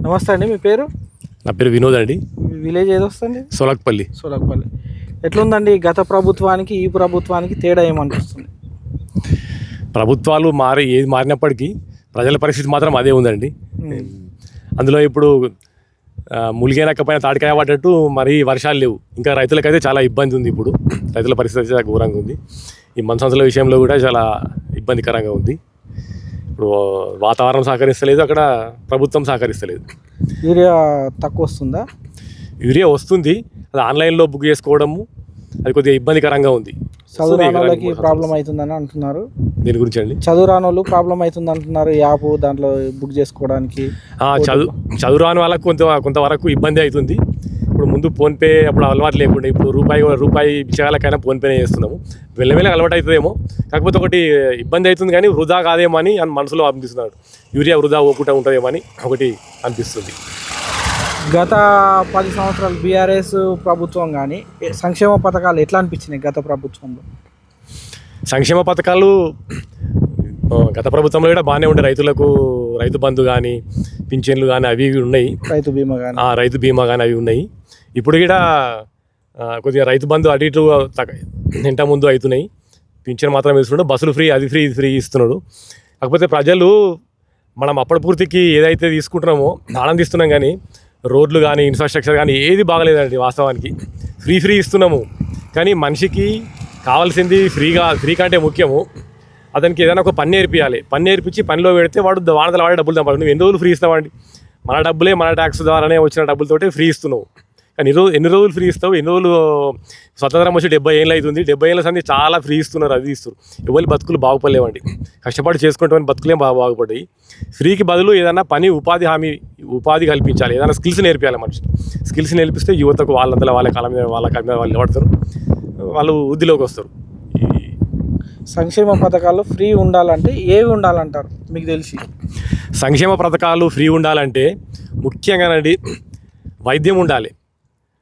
నమస్తే అండి, మీ పేరు? నా పేరు వినోద్ అండి. విలేజ్ ఏది వస్తుంది? సోలక్పల్లి. ఎట్లుందండి గత ప్రభుత్వానికి ఈ ప్రభుత్వానికి తేడా ఏమనిపిస్తుంది? ప్రభుత్వాలు ఏది మారినప్పటికీ ప్రజల పరిస్థితి మాత్రం అదే ఉందండి. అందులో ఇప్పుడు ములిగేనకపోయినా తాటికాయ పడ్డట్టు మరి వర్షాలు లేవు. ఇంకా రైతులకైతే చాలా ఇబ్బంది ఉంది. ఇప్పుడు రైతుల పరిస్థితి చాలా ఘోరంగా ఉంది. ఈ మందుల విషయంలో కూడా చాలా ఇబ్బందికరంగా ఉంది. ఇప్పుడు వాతావరణం సహకరిస్తలేదు, అక్కడ ప్రభుత్వం సహకరిస్తలేదు. యూరియా తక్కువ వస్తుందా? యూరియా వస్తుంది, అది ఆన్లైన్లో బుక్ చేసుకోవడము అది కొద్దిగా ఇబ్బందికరంగా ఉంది. చదువు రాని వాళ్ళకి ప్రాబ్లం అవుతుందని అంటున్నారు. దీని గురించి అండి, చదువు రాని వాళ్ళు ప్రాబ్లం అవుతుంది అంటున్నారు. యాప్ దాంట్లో బుక్ చేసుకోవడానికి చదువు రాని వాళ్ళకు కొంతవరకు ఇబ్బంది అవుతుంది. ఇప్పుడు ముందు ఫోన్పే అప్పుడు అలవాటు లేకుండా ఇప్పుడు రూపాయి విషయాలకైనా ఫోన్పేనే చేస్తున్నాము. వెళ్ళమెళ్ళకి అలవాటు అవుతుందేమో, కాకపోతే ఒకటి ఇబ్బంది అవుతుంది కానీ వృధా కాదేమో అని మనసులో అనిపిస్తున్నాడు. యూరియా వృధా పోకుండా ఉంటుందేమో అని ఒకటి అనిపిస్తుంది. గత 10 సంవత్సరాలు బీఆర్ఎస్ ప్రభుత్వం కానీ సంక్షేమ పథకాలు ఎట్లా అనిపించినాయి గత ప్రభుత్వంలో? సంక్షేమ పథకాలు గత ప్రభుత్వంలో కూడా బాగానే ఉండే. రైతులకు రైతు బంధు కానీ పింఛన్లు కానీ అవి ఉన్నాయి. రైతు బీమా కానీ అవి ఉన్నాయి. ఇప్పుడు కూడా కొద్దిగా రైతు బంధు అటు ఇటు ఇంట ముందు అవుతున్నాయి. పింఛన్ మాత్రం ఇస్తున్నాడు, బస్సులు ఫ్రీ, అది ఫ్రీ, ఇది ఫ్రీ ఇస్తున్నాడు. కాకపోతే ప్రజలు మనం అప్పటి పూర్తికి ఏదైతే తీసుకుంటున్నామో ఆనందిస్తున్నాం, కానీ రోడ్లు కానీ ఇన్ఫ్రాస్ట్రక్చర్ కానీ ఏది బాగలేదండి. వాస్తవానికి ఫ్రీ ఇస్తున్నాము, కానీ మనిషికి కావాల్సింది ఫ్రీ కంటే ముఖ్యము అతనికి ఏదైనా ఒక పని నేర్పియాలి. పని నేర్పించి పనిలో పెడితే వాడు వానతల వాడే డబ్బులు తప్పాలి. నువ్వు ఎన్ని రోజులు ఫ్రీ ఇస్తావండి? మన డబ్బులే, మన ట్యాక్స్ ద్వారానే వచ్చిన డబ్బులతోటే ఫ్రీ ఇస్తున్నావు. కానీ ఎన్ని రోజులు ఫ్రీ ఇస్తావు? ఎన్ని రోజులు? స్వతంత్రం వచ్చి 70 ఏళ్ళు అవుతుంది. 70 ఏళ్ళ సంది చాలా ఫ్రీ ఇస్తున్నారు, అది ఇస్తారు. ఎవరి బతుకులు బాగుపడలేవండి. కష్టపడి చేసుకుంటామని బతుకులేం బాగుపడ్డాయి. ఫ్రీకి బదులు ఏదైనా పని ఉపాధి కల్పించాలి. ఏదైనా స్కిల్స్ నేర్పించాలి. మనిషి స్కిల్స్ నేర్పిస్తే యువతకు వాళ్ళంతా వాళ్ళ కాలం మీద వాళ్ళు నిలబడతారు, వాళ్ళు వృద్ధిలోకి వస్తారు. సంక్షేమ పథకాలు ఫ్రీ ఉండాలంటే ఏవి ఉండాలంటారు మీకు తెలిసి? సంక్షేమ పథకాలు ఫ్రీ ఉండాలంటే ముఖ్యంగానండి వైద్యం ఉండాలి.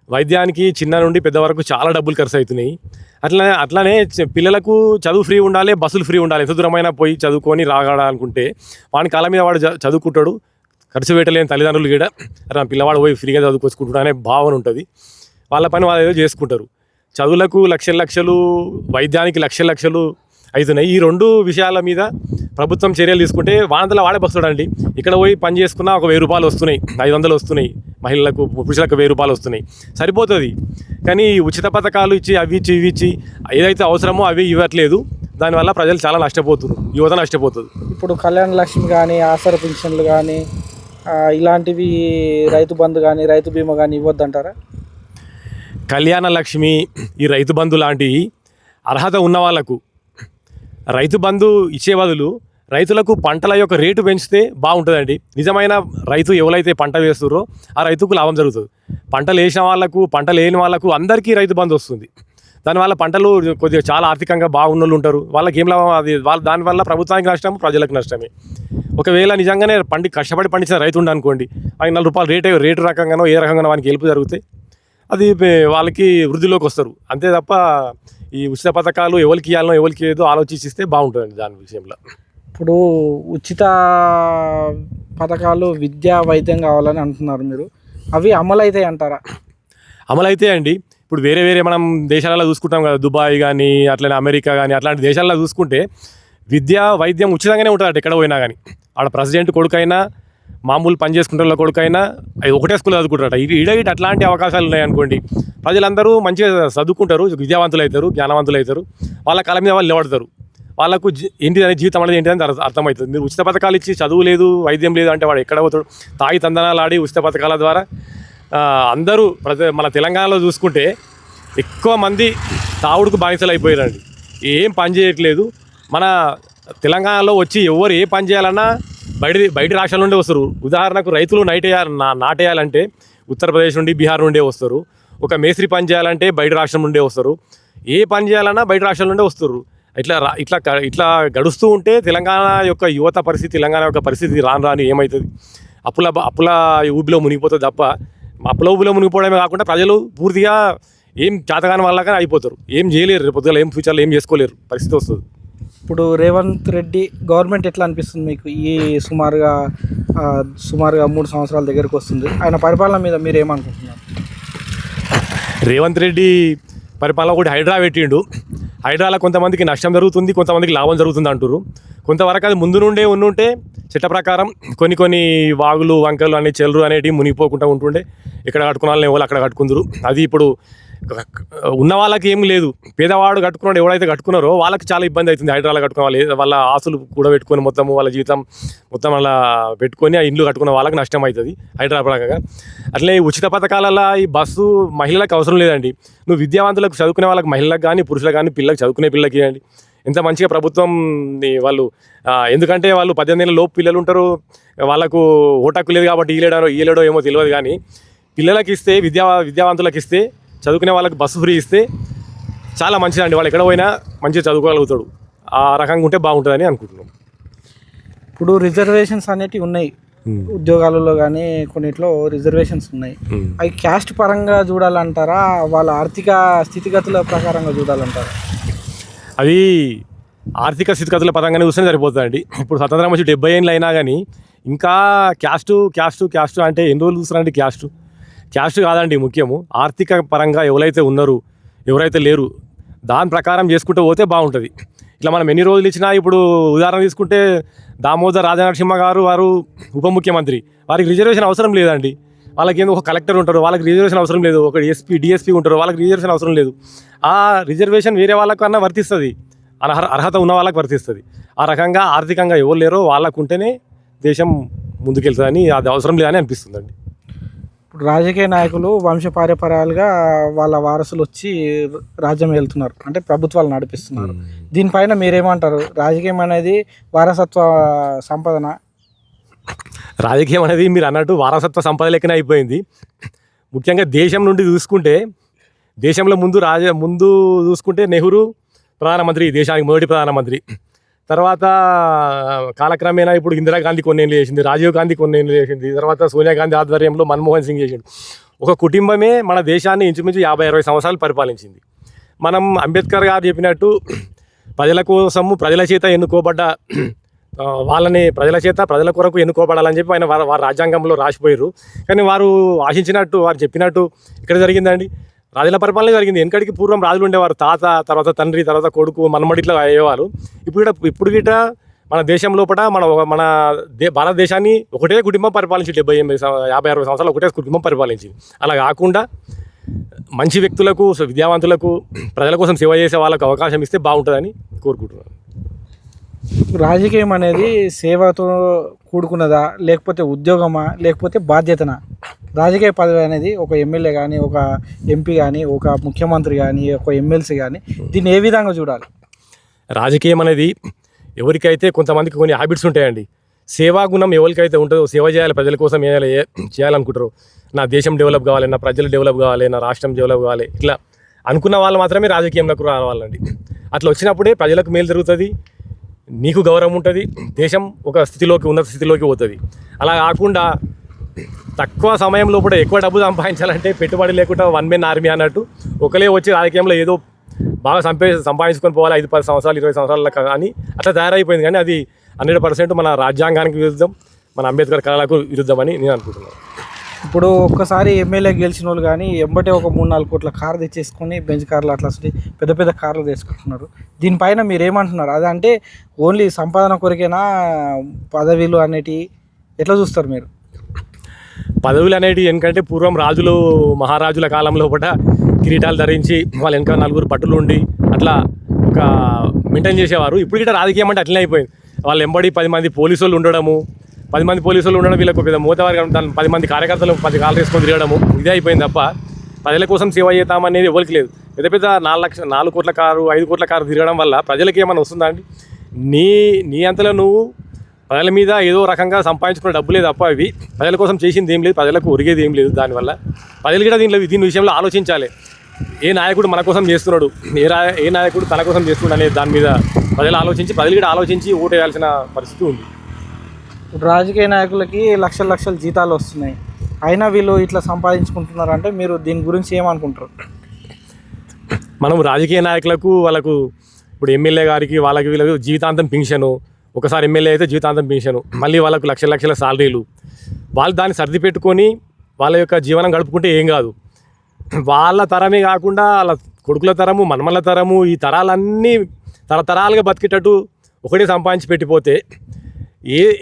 వైద్యానికి చిన్న నుండి పెద్ద వరకు చాలా డబ్బులు ఖర్చు అవుతున్నాయి. అట్లానే పిల్లలకు చదువు ఫ్రీ ఉండాలి, బస్సులు ఫ్రీ ఉండాలి. ఎంత దూరమైనా పోయి చదువుకొని రాగడాలనుకుంటే వాని కాలం మీద వాడు చదువుకుంటాడు. ఖర్చు పెట్టలేని తల్లిదండ్రులు కూడా నా పిల్లవాడు పోయి ఫ్రీగా చదువుకొచ్చుకుంటాడు అనే భావన ఉంటుంది. వాళ్ళ పని వాళ్ళు ఏదో చేసుకుంటారు. చదువులకు లక్షలు, వైద్యానికి లక్షలు అవుతున్నాయి. ఈ 2 విషయాల మీద ప్రభుత్వం చర్యలు తీసుకుంటే వానంతలా వాడే బస్తాడండి. ఇక్కడ పోయి పని చేసుకున్నా ఒక 1000 రూపాయలు వస్తున్నాయి, 500 వస్తున్నాయి. మహిళలకు, పురుషులకు 1000 రూపాయలు వస్తున్నాయి, సరిపోతుంది. కానీ ఉచిత పథకాలు ఇచ్చి అవి ఇచ్చి ఏదైతే అవసరమో అవి ఇవ్వట్లేదు. దానివల్ల ప్రజలు చాలా నష్టపోతున్నారు, యువత నష్టపోతుంది. ఇప్పుడు కళ్యాణ లక్ష్మి కానీ, ఆసరా పింఛన్లు కానీ, ఇలాంటివి రైతు బంధు కానీ, రైతు బీమా కానీ ఇవ్వద్దంటారా? కళ్యాణ లక్ష్మి, ఈ రైతు బంధు లాంటివి అర్హత ఉన్న వాళ్ళకు రైతు బంధు ఇచ్చే బదులు రైతులకు పంటల యొక్క రేటు పెంచితే బాగుంటుందండి. నిజమైన రైతు ఎవరైతే పంట వేస్తారో ఆ రైతుకు లాభం జరుగుతుంది. పంటలు వేసిన వాళ్ళకు, పంట లేని వాళ్ళకు అందరికీ రైతు బంధు వస్తుంది. దానివల్ల పంటలు కొద్దిగా చాలా ఆర్థికంగా బాగున్నోళ్ళు ఉంటారు. వాళ్ళకి ఏం లాభం? అది దానివల్ల ప్రభుత్వానికి నష్టం, ప్రజలకు నష్టమే. ఒకవేళ నిజంగానే కష్టపడి పండించిన రైతు ఉండనుకోండి, ఆయన 4 రూపాయలు రేటు రకంగానో ఏ రకంగానో వానికి హెల్ప్ జరుగుతాయి. అది వాళ్ళకి వృద్ధిలోకి వస్తారు. అంతే తప్ప ఈ ఉచిత పథకాలు ఎవరికి ఇవ్వాలనో ఎవరికి ఏదో ఆలోచిస్తే బాగుంటుందండి దాని విషయంలో. ఇప్పుడు ఉచిత పథకాలు విద్యా, వైద్యం కావాలని అంటున్నారు మీరు. అవి అమలవుతాయి అంటారా? అమలైతే అండి. ఇప్పుడు వేరే మనం దేశాలలో చూసుకుంటాం కదా, దుబాయ్ కానీ, అట్లనే అమెరికా కానీ, అట్లాంటి దేశాలలో చూసుకుంటే విద్యా, వైద్యం ఉచితంగానే ఉంటుంది. ఎక్కడ పోయినా కానీ ఆడ ప్రెసిడెంట్ కొడుకైనా, మామూలు పని చేసుకుంటే కొడుకైనా ఒకటే స్కూల్ చదువుకుంటారట. ఈడ అట్లాంటి అవకాశాలు ఉన్నాయనుకోండి, ప్రజలందరూ మంచిగా చదువుకుంటారు, విద్యావంతులు అవుతారు, జ్ఞానవంతులు అవుతారు. వాళ్ళ కాలం మీద వాళ్ళు నిలబడతారు. వాళ్ళకు ఏంటిదని జీవితం అనేది ఏంటిదని అర్థమవుతుంది. మీరు ఉచిత పథకాలు ఇచ్చి చదువు లేదు, వైద్యం లేదు అంటే వాడు ఎక్కడ పోతాడు? తాగి తందనాలు ఆడి ఉచిత పథకాల ద్వారా అందరూ మన తెలంగాణలో చూసుకుంటే ఎక్కువ మంది తావుడుకు బానిసలు అయిపోయారండి. ఏం పని చేయట్లేదు. మన తెలంగాణలో వచ్చి ఎవరు ఏ పని చేయాలన్నా బయట రాష్ట్రాల నుండే వస్తారు. ఉదాహరణకు రైతులు నాటేయాలంటే ఉత్తరప్రదేశ్ నుండి, బీహార్ నుండే వస్తారు. ఒక మేస్త్రి పని చేయాలంటే బయట రాష్ట్రం నుండే వస్తారు. ఏ పని చేయాలన్నా బయట రాష్ట్రాల నుండే వస్తారు. ఇట్లా గడుస్తూ ఉంటే తెలంగాణ యొక్క యువత పరిస్థితి, తెలంగాణ యొక్క పరిస్థితి రాను ఏమవుతుంది? అప్పుల ఊబిలో మునిగిపోతుంది తప్ప, అప్పుల ఊబిలో మునిగిపోవడమే కాకుండా ప్రజలు పూర్తిగా ఏం చేతగాని వాళ్ళగా అయిపోతారు. ఏం చేయలేరు, రేపు పొద్దుగా ఏం ఫ్యూచర్లో ఏం చేసుకోలేరు పరిస్థితి వస్తుంది. ఇప్పుడు రేవంత్ రెడ్డి గవర్నమెంట్ ఎట్లా అనిపిస్తుంది మీకు? ఈ సుమారుగా 3 సంవత్సరాల దగ్గరకు వస్తుంది. ఆయన పరిపాలన మీద మీరు ఏమనుకుంటున్నారు? రేవంత్ రెడ్డి పరిపాలన ఒకటి హైడ్రా పెట్టిండు. హైడ్రాలో కొంతమందికి నష్టం జరుగుతుంది, కొంతమందికి లాభం జరుగుతుంది అంటారు. కొంతవరకు అది ముందు నుండే ఉండుంటే చట్ట ప్రకారం కొన్ని వాగులు వంకలు అనే చెల్లు అనేటివి మునిగిపోకుండా ఉంటుండే. ఇక్కడ కట్టుకున్న వాళ్ళని ఎవరు అక్కడ కట్టుకుందరు. అది ఇప్పుడు ఉన్న వాళ్ళకి ఏం లేదు. పేదవాడు కట్టుకున్నాడు ఎవరైతే కట్టుకున్నారో వాళ్ళకి చాలా ఇబ్బంది అవుతుంది. హైడ్రాలో కట్టుకున్న వాళ్ళు వాళ్ళ ఆస్తులు కూడా పెట్టుకొని మొత్తం వాళ్ళ జీవితం మొత్తం అలా పెట్టుకొని ఆ ఇండ్లు కట్టుకున్న వాళ్ళకి నష్టం అవుతుంది హైడ్రా పరంగా. అట్లే ఉచిత పథకాలలో ఈ బస్సు మహిళలకు అవసరం లేదండి. నువ్వు విద్యావంతులకు చదువుకునే వాళ్ళకి మహిళలకు కానీ పురుషులకు కానీ పిల్లలకు చదువుకునే పిల్లలకి ఇవ్వండి. ఎంత మంచిగా ప్రభుత్వం వాళ్ళు ఎందుకంటే వాళ్ళు 18 ఏళ్ళ లోపు పిల్లలు ఉంటారు, వాళ్ళకు ఓటక్కు లేదు కాబట్టి ఇయ్యలేడో ఏమో తెలియదు. కానీ పిల్లలకి ఇస్తే విద్యావంతులకు ఇస్తే చదువుకునే వాళ్ళకి బస్సు ఫ్రీ ఇస్తే చాలా మంచిదండి. వాళ్ళు ఎక్కడ పోయినా మంచిగా చదువుకోగలుగుతాడు. ఆ రకంగా ఉంటే బాగుంటుందని అనుకుంటున్నాం. ఇప్పుడు రిజర్వేషన్స్ అనేటివి ఉన్నాయి ఉద్యోగాలలో కానీ కొన్నిట్లో రిజర్వేషన్స్ ఉన్నాయి. అవి క్యాస్ట్ పరంగా చూడాలంటారా, వాళ్ళ ఆర్థిక స్థితిగతుల ప్రకారంగా చూడాలంటారా? అది ఆర్థిక స్థితిగతుల పరంగానే చూస్తే సరిపోతుందండి. ఇప్పుడు స్వతంత్రం వచ్చి 70 ఏళ్ళు అయినా కానీ ఇంకా క్యాస్ట్ అంటే ఎన్ని రోజులు చూస్తారండి? క్యాస్ట్ కాదండి ముఖ్యము. ఆర్థిక పరంగా ఎవరైతే లేరు దాని ప్రకారం చేసుకుంటూ పోతే బాగుంటుంది. ఇట్లా మనం ఎన్ని రోజులు ఇచ్చినా ఇప్పుడు ఉదాహరణ తీసుకుంటే దామోదర్ రాజనరసింహ గారు వారు ఉప ముఖ్యమంత్రి, వారికి రిజర్వేషన్ అవసరం లేదండి. వాళ్ళకి ఏదో ఒక కలెక్టర్ ఉంటారు, వాళ్ళకి రిజర్వేషన్ అవసరం లేదు. ఒక డిఎస్పీ ఉంటారు, వాళ్ళకి రిజర్వేషన్ అవసరం లేదు. ఆ రిజర్వేషన్ వేరే వాళ్ళకన్నా వర్తిస్తుంది, అర్హత ఉన్న వాళ్ళకి వర్తిస్తుంది. ఆ రకంగా ఆర్థికంగా ఎవరు లేరో వాళ్ళకు ఉంటేనే దేశం ముందుకెళ్తుందని, అది అవసరం లేదని అనిపిస్తుందండి. ఇప్పుడు రాజకీయ నాయకులు వంశపారంపర్యాలుగా వాళ్ళ వారసులు వచ్చి రాజ్యం వెళ్తున్నారు, అంటే ప్రభుత్వాలు నడిపిస్తున్నారు. దీనిపైన మీరేమంటారు? రాజకీయం అనేది వారసత్వ సంపదన? రాజకీయం అనేది మీరు అన్నట్టు వారసత్వ సంపద లెక్కనే అయిపోయింది. ముఖ్యంగా దేశం నుండి చూసుకుంటే, దేశంలో ముందు చూసుకుంటే నెహ్రూ ప్రధానమంత్రి, దేశానికి మొదటి ప్రధానమంత్రి. తర్వాత కాలక్రమేణా ఇప్పుడు ఇందిరాగాంధీ కొన్నేళ్ళు చేసింది, రాజీవ్ గాంధీ కొన్నేళ్ళు చేసింది, తర్వాత సోనియా గాంధీ ఆధ్వర్యంలో మన్మోహన్ సింగ్ చేసిండు. ఒక కుటుంబమే మన దేశాన్ని ఇంచుమించు 50-60 సంవత్సరాలు పరిపాలించింది. మనం అంబేద్కర్ గారు చెప్పినట్టు ప్రజల కోసము ప్రజల చేత ఎన్నుకోబడ్డ వాళ్ళని ప్రజల కొరకు ఎన్నుకోబడాలని చెప్పి ఆయన వారి రాజ్యాంగంలో రాసిపోయారు. కానీ వారు ఆశించినట్టు, వారు చెప్పినట్టు ఇక్కడ జరిగిందండి. రాజుల పరిపాలన జరిగింది. వెనకడికి పూర్వం రాజులు ఉండేవారు, తాత, తర్వాత తండ్రి, తర్వాత కొడుకు, మనమడిట్లా అయ్యేవారు. ఇప్పుడు గిట మన దేశం లోపల భారతదేశాన్ని ఒకటే కుటుంబం పరిపాలించి 50-60 సంవత్సరాలు ఒకటే కుటుంబం పరిపాలించింది. అలా కాకుండా మంచి వ్యక్తులకు, విద్యావంతులకు, ప్రజల కోసం సేవ చేసే వాళ్ళకు అవకాశం ఇస్తే బాగుంటుందని కోరుకుంటున్నాను. రాజకీయం అనేది సేవతో కూడుకున్నదా, లేకపోతే ఉద్యోగమా, లేకపోతే బాధ్యతనా? రాజకీయ పదవి అనేది ఒక ఎమ్మెల్యే కానీ, ఒక ఎంపీ కానీ, ఒక ముఖ్యమంత్రి కానీ, ఒక ఎమ్మెల్సీ కానీ, దీన్ని ఏ విధంగా చూడాలి? రాజకీయం అనేది ఎవరికైతే కొంతమందికి కొన్ని హ్యాబిట్స్ ఉంటాయండి. సేవా గుణం ఎవరికైతే ఉంటుందో, సేవ చేయాలి, ప్రజల కోసం చేయాలనుకుంటారో, నా దేశం డెవలప్ కావాలి, నా ప్రజలు డెవలప్ కావాలి, నా రాష్ట్రం డెవలప్ కావాలి, ఇట్లా అనుకున్న వాళ్ళు మాత్రమే రాజకీయంలోకి రావాలండి. అట్లా వచ్చినప్పుడే ప్రజలకు మేలు జరుగుతుంది, నీకు గౌరవం ఉంటుంది, దేశం ఒక ఉన్నత స్థితిలోకి పోతుంది. అలా కాకుండా తక్కువ సమయం లోపల ఎక్కువ డబ్బు సంపాదించాలంటే పెట్టుబడి లేకుండా 1 man army అన్నట్టు ఒకలే వచ్చి రాజకీయంలో ఏదో బాగా సంపాదించుకొని పోవాలి 5-10 సంవత్సరాలు 20 సంవత్సరాల అని అట్లా తయారైపోయింది. కానీ అది 100% మన రాజ్యాంగానికి విరుద్ధం, మన అంబేద్కర్ కళలకు విరుద్ధం అని నేను అనుకుంటున్నాను. ఇప్పుడు ఒక్కసారి ఎమ్మెల్యే గెలిచిన వాళ్ళు కానీ ఎంబటే ఒక 3-4 కోట్ల కారు తెచ్చేసుకొని బెంచ్ కార్లు అట్లా పెద్ద కార్లు తెచ్చుకుంటున్నారు. దీనిపైన మీరు ఏమంటున్నారు? అదంటే ఓన్లీ సంపాదన కొరకేనా, పదవిలు అనేటివి ఎట్లా చూస్తారు మీరు? పదవులు అనేటివి ఎందుకంటే పూర్వం రాజులు, మహారాజుల కాలంలో కూడా కిరీటాలు ధరించి వాళ్ళ వెనక 4 భటులు ఉండి అట్లా ఒక మెయింటైన్ చేసేవారు. ఇప్పుడు కూడా రాజకీయం అంటే అట్లనే అయిపోయింది. వాళ్ళు ఎంబడి 10 మంది పోలీసు వాళ్ళు ఉండడము, 10 మంది పోలీసు వాళ్ళు ఉండడం, వీళ్ళకు పెద్ద మూతవారు 10 మంది కార్యకర్తలు 10 కాళ్ళు వేసుకొని తిరగడము, ఇదే అయిపోయింది తప్ప ప్రజల కోసం సేవ చేద్దామనేది ఎవరికి లేదు. పెద్ద 4 కోట్ల కారు, 5 కోట్ల కారు తిరగడం వల్ల ప్రజలకి ఏమైనా వస్తుందా అండి? నీ అంతలో నువ్వు ప్రజల మీద ఏదో రకంగా సంపాదించుకున్న డబ్బులే తప్ప ఇవి ప్రజల కోసం చేసింది ఏం లేదు, ప్రజలకు ఒరిగేది ఏం లేదు. దానివల్ల ప్రజలు కూడా దీని విషయంలో ఆలోచించాలి. ఏ నాయకుడు మన కోసం చేస్తున్నాడు, ఏ నాయకుడు తన కోసం చేస్తున్నాడు అనే దాని మీద ప్రజలు కూడా ఆలోచించి ఓటు వేయాల్సిన పరిస్థితి ఉంది. ఇప్పుడు రాజకీయ నాయకులకి లక్షల జీతాలు వస్తున్నాయి, అయినా వీళ్ళు ఇట్లా సంపాదించుకుంటున్నారంటే మీరు దీని గురించి ఏమనుకుంటారు? మనం రాజకీయ నాయకులకు వాళ్ళకు ఇప్పుడు ఎమ్మెల్యే గారికి వాళ్ళకి వీళ్ళకి జీవితాంతం పింఛను, ఒకసారి ఎమ్మెల్యే అయితే జీవితాంతం పింఛను, మళ్ళీ వాళ్ళకు లక్షల లక్షల సాలరీలు, వాళ్ళు దాన్ని సర్ది పెట్టుకొని వాళ్ళ యొక్క జీవనం గడుపుకుంటే ఏం కాదు. వాళ్ళ తరమే కాకుండా వాళ్ళ కొడుకుల తరము, మనమల తరము, ఈ తరాలన్నీ తరతరాలుగా బతికేటట్టు ఒకటే సంపాదించి పెట్టిపోతే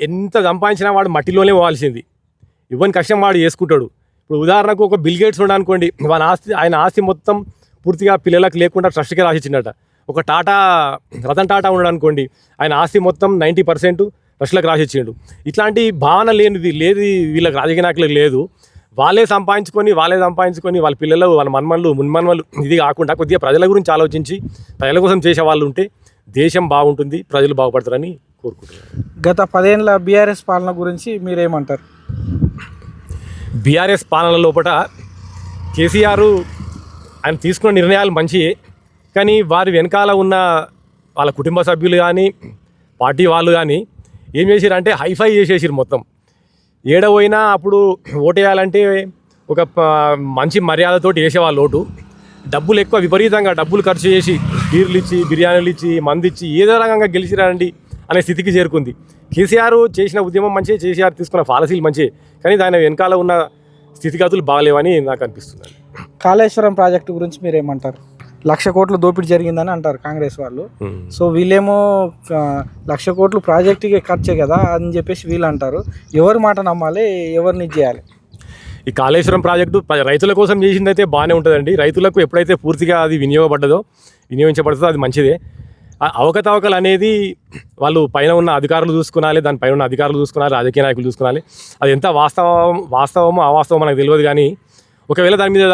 ఎంత సంపాదించినా వాడు మట్టిలోనే పోవాల్సింది. ఇవ్వని కష్టం వాడు చేసుకుంటాడు. ఇప్పుడు ఉదాహరణకు ఒక బిల్ గేట్స్ ఉన్నాడు అనుకోండి, ఆయన ఆస్తి మొత్తం పూర్తిగా పిల్లలకు లేకుండా ట్రస్ట్కే రాసిచ్చిండట. ఒక రతన్ టాటా ఉన్నాడు అనుకోండి, ఆయన ఆస్తి మొత్తం 90% ట్రస్ట్లకు రాసిచ్చిండు. ఇట్లాంటి భావన లేదు వీళ్ళకి రాజకీయ నాయకులకు లేదు. వాళ్ళే సంపాదించుకొని వాళ్ళ పిల్లలు, వాళ్ళ మున్మన్మలు ఇది కాకుండా కొద్దిగా ప్రజల గురించి ఆలోచించి ప్రజల కోసం చేసే వాళ్ళు ఉంటే దేశం బాగుంటుంది, ప్రజలు బాగుపడతారని కోరుకుంటున్నారు. గత 10 ఏళ్ళ బీఆర్ఎస్ పాలన గురించి మీరేమంటారు? బీఆర్ఎస్ పాలన లోపల కేసీఆర్ ఆయన తీసుకున్న నిర్ణయాలు మంచియే, కానీ వారి వెనకాల ఉన్న వాళ్ళ కుటుంబ సభ్యులు కానీ పార్టీ వాళ్ళు కానీ ఏం చేసిరంటే హైఫై చేసేసారు మొత్తం. ఏడపోయినా అప్పుడు ఓటేయాలంటే ఒక మంచి మర్యాదతోటి వేసేవాళ్ళు ఓటు. డబ్బులు ఎక్కువ విపరీతంగా డబ్బులు ఖర్చు చేసి బీర్లు ఇచ్చి, బిర్యానీలు ఇచ్చి, మంది ఇచ్చి ఏదో రకంగా గెలిచిరండి అనే స్థితికి చేరుకుంది. కేసీఆర్ చేసిన ఉద్యమం మంచి, కేసీఆర్ తీసుకున్న పాలసీలు మంచి, కానీ దాని వెనకాల ఉన్న స్థితిగతులు బాగలేవని నాకు అనిపిస్తుంది. కాళేశ్వరం ప్రాజెక్టు గురించి మీరేమంటారు? 1,00,000 కోట్ల దోపిడీ జరిగిందని అంటారు కాంగ్రెస్ వాళ్ళు. సో వీళ్ళేమో 1,00,000 కోట్లు ప్రాజెక్టుకి ఖర్చే కదా అని చెప్పేసి వీళ్ళు అంటారు. ఎవరి మాట నమ్మాలి, ఎవరిని చేయాలి? ఈ కాళేశ్వరం ప్రాజెక్టు రైతుల కోసం చేసిందైతే బాగానే ఉంటుందండి. రైతులకు ఎప్పుడైతే పూర్తిగా అది వినియోగించబడుతుందో అది మంచిదే. అవకతవకలు అనేది వాళ్ళు పైన ఉన్న అధికారులు చూసుకోవాలి, దానిపైన ఉన్న అధికారులు చూసుకోవాలి, రాజకీయ నాయకులు చూసుకోవాలి. అది ఎంత వాస్తవమో అవాస్తవమో మనకు తెలియదు, కానీ ఒకవేళ దాని మీద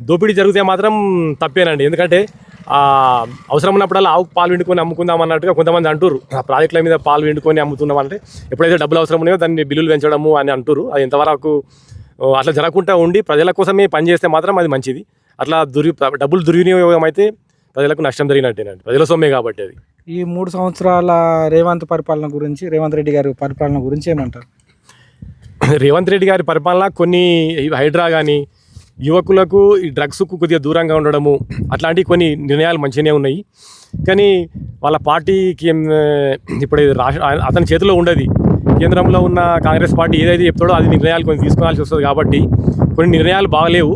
దోపిడీ జరిగితే మాత్రం తప్పేనండి. ఎందుకంటే అవసరం ఉన్నప్పుడల్లా ఆవుకు పాలు విండుకొని అమ్ముకుందాం అన్నట్టుగా కొంతమంది అంటారు. ఆ ప్రాజెక్టుల మీద పాలు విండుకొని అమ్ముతున్నామంటే ఎప్పుడైతే డబ్బులు అవసరం ఉన్నాయో దాన్ని బిల్లులు పెంచడము అని అంటారు. అది ఎంతవరకు అట్లా జరగకుండా ఉండి ప్రజల కోసమే పనిచేస్తే మాత్రం అది మంచిది. అట్లా డబ్బులు దుర్వినియోగం అయితే ప్రజలకు నష్టం జరిగినట్టేనండి, ప్రజల సొమ్మే కాబట్టి. అది ఈ 3 సంవత్సరాల రేవంత్ రెడ్డి గారి పరిపాలన గురించి ఏమంటారు? రేవంత్ రెడ్డి గారి పరిపాలన కొన్ని హైడ్రా కానీ యువకులకు ఈ డ్రగ్స్కు కొద్దిగా దూరంగా ఉండడము అట్లాంటి కొన్ని నిర్ణయాలు మంచిగానే ఉన్నాయి. కానీ వాళ్ళ పార్టీకి ఇప్పుడు అతని చేతిలో ఉండదు. కేంద్రంలో ఉన్న కాంగ్రెస్ పార్టీ ఏదైతే చెప్తాడో అది నిర్ణయాలు కొన్ని తీసుకోవాల్సి వస్తుంది. కాబట్టి కొన్ని నిర్ణయాలు బాగలేవు.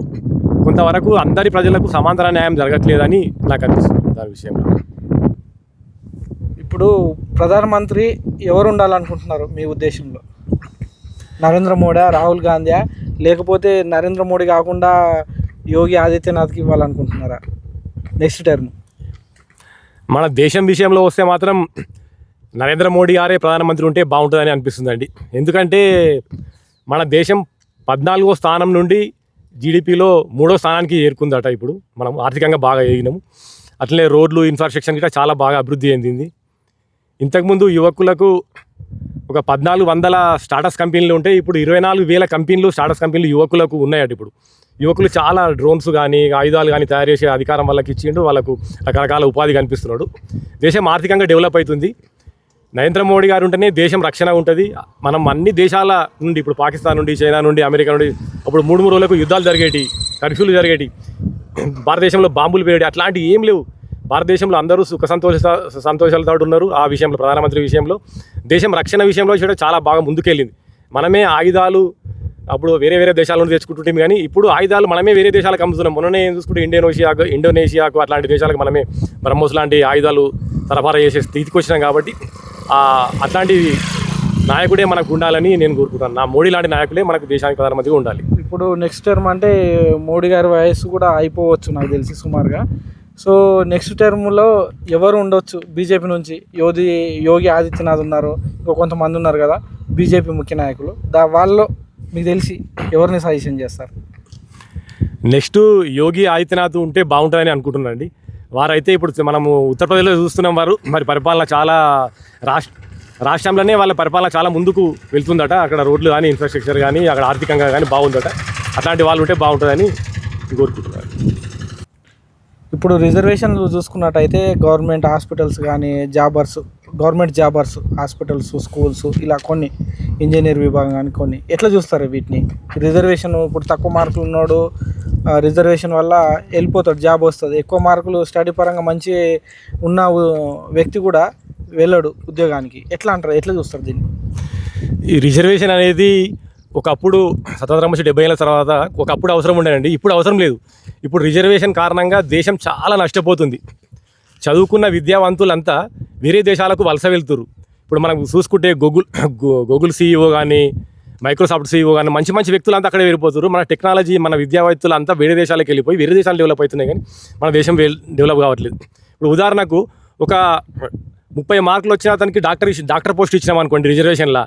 కొంతవరకు అందరి ప్రజలకు సమాంతర న్యాయం జరగట్లేదని నాకు అనిపిస్తుంది దాని విషయంలో. ఇప్పుడు ప్రధానమంత్రి ఎవరు ఉండాలనుకుంటున్నారు మీ ఉద్దేశంలో? నరేంద్ర మోడీ, రాహుల్ గాంధీ, లేకపోతే నరేంద్ర మోడీ కాకుండా యోగి ఆదిత్యనాథ్కి ఇవ్వాలనుకుంటున్నారా నెక్స్ట్ టర్మ్? మన దేశం విషయంలో వస్తే మాత్రం నరేంద్ర మోడీ గారే ప్రధానమంత్రి ఉంటే బాగుంటుందని అనిపిస్తుందండి. ఎందుకంటే మన దేశం 14వ స్థానం నుండి జీడిపిలో 3వ స్థానానికి చేరుకుందట. ఇప్పుడు మనం ఆర్థికంగా బాగా ఎదిగినాము. అట్లనే రోడ్లు, ఇన్ఫ్రాస్ట్రక్చర్ కూడా చాలా బాగా అభివృద్ధి చెందింది. ఇంతకుముందు యువకులకు ఒక 1,400 స్టార్టప్స్ కంపెనీలు ఉంటే ఇప్పుడు 24,000 కంపెనీలు, స్టార్టప్స్ కంపెనీలు యువకులకు ఉన్నాయట. ఇప్పుడు యువకులు చాలా డ్రోన్స్ కానీ ఆయుధాలు కానీ తయారు చేసే అధికారం వాళ్ళకి ఇచ్చిండు. వాళ్ళకు రకరకాల ఉపాధి కనిపిస్తున్నాడు. దేశం ఆర్థికంగా డెవలప్ అవుతుంది. నరేంద్ర మోడీ గారు ఉంటేనే దేశం రక్షణ ఉంటుంది. మనం అన్ని దేశాల నుండి, ఇప్పుడు పాకిస్తాన్ నుండి, చైనా నుండి, అమెరికా నుండి అప్పుడు 3 రోజులకు యుద్ధాలు జరిగేటి, కర్ఫ్యూలు జరిగేటి, భారతదేశంలో బాంబులు వేయడం అట్లాంటివి ఏం లేవు. భారతదేశంలో అందరూ సంతోషాలతో ఉన్నారు. ఆ విషయంలో ప్రధానమంత్రి విషయంలో దేశం రక్షణ విషయంలో కూడా చాలా బాగా ముందుకెళ్ళింది. మనమే ఆయుధాలు అప్పుడు వేరే దేశాల నుండి తెచ్చుకుంటుంటాం, కానీ ఇప్పుడు ఆయుధాలు మనమే వేరే దేశాలకు అమ్ముతున్నాం. మొన్ననే చూసుకుంటే ఇండోనేషియాకు అట్లాంటి దేశాలకు మనమే బ్రహ్మోస్ లాంటి ఆయుధాలు సరఫరా చేసే స్థితికి వచ్చినాం. కాబట్టి అట్లాంటి నాయకుడే మనకు ఉండాలని నేను కోరుకుంటాను. నా మోడీ లాంటి నాయకులే మనకు దేశానికి ప్రధానమంత్రిగా ఉండాలి. ఇప్పుడు నెక్స్ట్ టర్మ్ అంటే మోడీ గారి వయస్సు కూడా అయిపోవచ్చు నాకు తెలిసి సుమారుగా. సో నెక్స్ట్ టర్మ్లో ఎవరు ఉండొచ్చు బీజేపీ నుంచి? యోగి ఆదిత్యనాథ్ ఉన్నారు, ఇంకో కొంతమంది ఉన్నారు కదా బీజేపీ ముఖ్య నాయకులు. వాళ్ళు మీకు తెలిసి ఎవరిని సజెషన్ చేస్తారు? నెక్స్ట్ యోగి ఆదిత్యనాథ్ ఉంటే బాగుంటుందని అనుకుంటున్నానండి. వారైతే ఇప్పుడు మనము ఉత్తరప్రదేశ్లో చూస్తున్నాం. వారు మరి పరిపాలన చాలా రాష్ట్రంలోనే వాళ్ళ పరిపాలన చాలా ముందుకు వెళ్తుందట. అక్కడ రోడ్లు కానీ, ఇన్ఫ్రాస్ట్రక్చర్ కానీ, అక్కడ ఆర్థికంగా కానీ బాగుందట. అట్లాంటి వాళ్ళు ఉంటే బాగుంటుందని కోరుకుంటున్నారు. ఇప్పుడు రిజర్వేషన్లు చూసుకున్నట్టయితే గవర్నమెంట్ హాస్పిటల్స్ కానీ గవర్నమెంట్ జాబర్స్ హాస్పిటల్స్, స్కూల్స్, ఇలా కొన్ని ఇంజనీర్ విభాగం కానీ కొన్ని ఎట్లా చూస్తారు వీటిని? రిజర్వేషన్ ఇప్పుడు తక్కువ మార్కులు ఉన్నాడు రిజర్వేషన్ వల్ల వెళ్ళిపోతాడు, జాబ్ వస్తుంది. ఎక్కువ మార్కులు స్టడీ పరంగా మంచి ఉన్న వ్యక్తి కూడా వెళ్ళాడు ఉద్యోగానికి. ఎట్లా అంటారు, ఎట్లా చూస్తారు దీన్ని? ఈ రిజర్వేషన్ అనేది ఒకప్పుడు స్వతంత్రం వచ్చి 70 ఏళ్ళ తర్వాత ఒకప్పుడు అవసరం ఉండేనండి, ఇప్పుడు అవసరం లేదు. ఇప్పుడు రిజర్వేషన్ కారణంగా దేశం చాలా నష్టపోతుంది. చదువుకున్న విద్యావంతులంతా వేరే దేశాలకు వలస వెళ్తున్నారు. ఇప్పుడు మనం చూసుకుంటే గూగుల్ CEO కానీ, మైక్రోసాఫ్ట్ CEO కానీ మంచి మంచి వ్యక్తులంతా అక్కడే వెళ్ళిపోతారు. మన టెక్నాలజీ, మన విద్యావేత్తలు అంతా వేరే దేశాలకు వెళ్ళిపోయి వేరే దేశాలు డెవలప్ అవుతున్నాయి, కానీ మన దేశం డెవలప్ కావట్లేదు. ఇప్పుడు ఉదాహరణకు ఒక 30 మార్కులు వచ్చిన అతనికి డాక్టర్ పోస్ట్ ఇచ్చినాం అనుకోండి, రిజర్వేషన్లా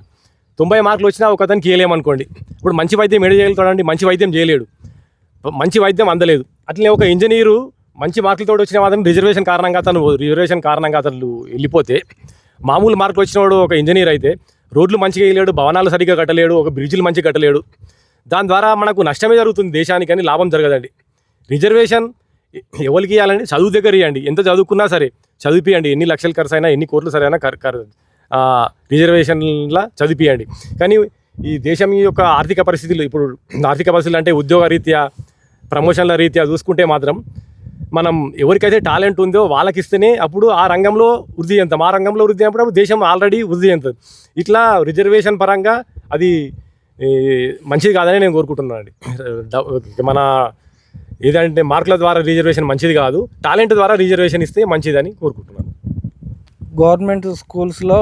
90 మార్కులు వచ్చినా ఒక అతనికి వేయలేమనుకోండి. ఇప్పుడు మంచి వైద్యం ఏడు చేయగలుగుతాడండి? మంచి వైద్యం చేయలేడు, మంచి వైద్యం అందలేదు. అట్లనే ఒక ఇంజనీరు మంచి మార్కులతో వచ్చిన అతను రిజర్వేషన్ కారణంగా అతను వెళ్ళిపోతే, మామూలు మార్కులు వచ్చినవాడు ఒక ఇంజనీర్ అయితే రోడ్లు మంచిగా వేయలేడు, భవనాలు సరిగ్గా కట్టలేడు, ఒక బ్రిడ్జిలు మంచిగా కట్టలేడు. దాని ద్వారా మనకు నష్టమే జరుగుతుంది దేశానికి, అని లాభం జరగదండి. రిజర్వేషన్ ఎవరికి ఇవ్వాలండి? చదువు దగ్గర ఇవ్వండి. ఎంత చదువుకున్నా సరే చదివిపియండి, ఎన్ని లక్షలు ఖర్చు అయినా ఎన్ని కోట్లు సరైనా రిజర్వేషన్లా చదివిపియండి. కానీ ఈ దేశం యొక్క ఆర్థిక పరిస్థితులు, ఇప్పుడు ఆర్థిక పరిస్థితులు అంటే ఉద్యోగ రీత్యా, ప్రమోషన్ల రీత్యా చూసుకుంటే మాత్రం మనం ఎవరికైతే టాలెంట్ ఉందో వాళ్ళకి ఇస్తేనే అప్పుడు ఆ రంగంలో వృద్ధి చెందుతాం. ఆ రంగంలో వృద్ధి చెందినప్పుడు దేశం ఆల్రెడీ వృద్ధి చెందుతుంది. ఇట్లా రిజర్వేషన్ పరంగా అది మంచిది కాదని నేను కోరుకుంటున్నాను అండి. మన ఏదంటే మార్కుల ద్వారా రిజర్వేషన్ మంచిది కాదు, టాలెంట్ ద్వారా రిజర్వేషన్ ఇస్తే మంచిదని కోరుకుంటున్నాను. గవర్నమెంట్ స్కూల్స్లో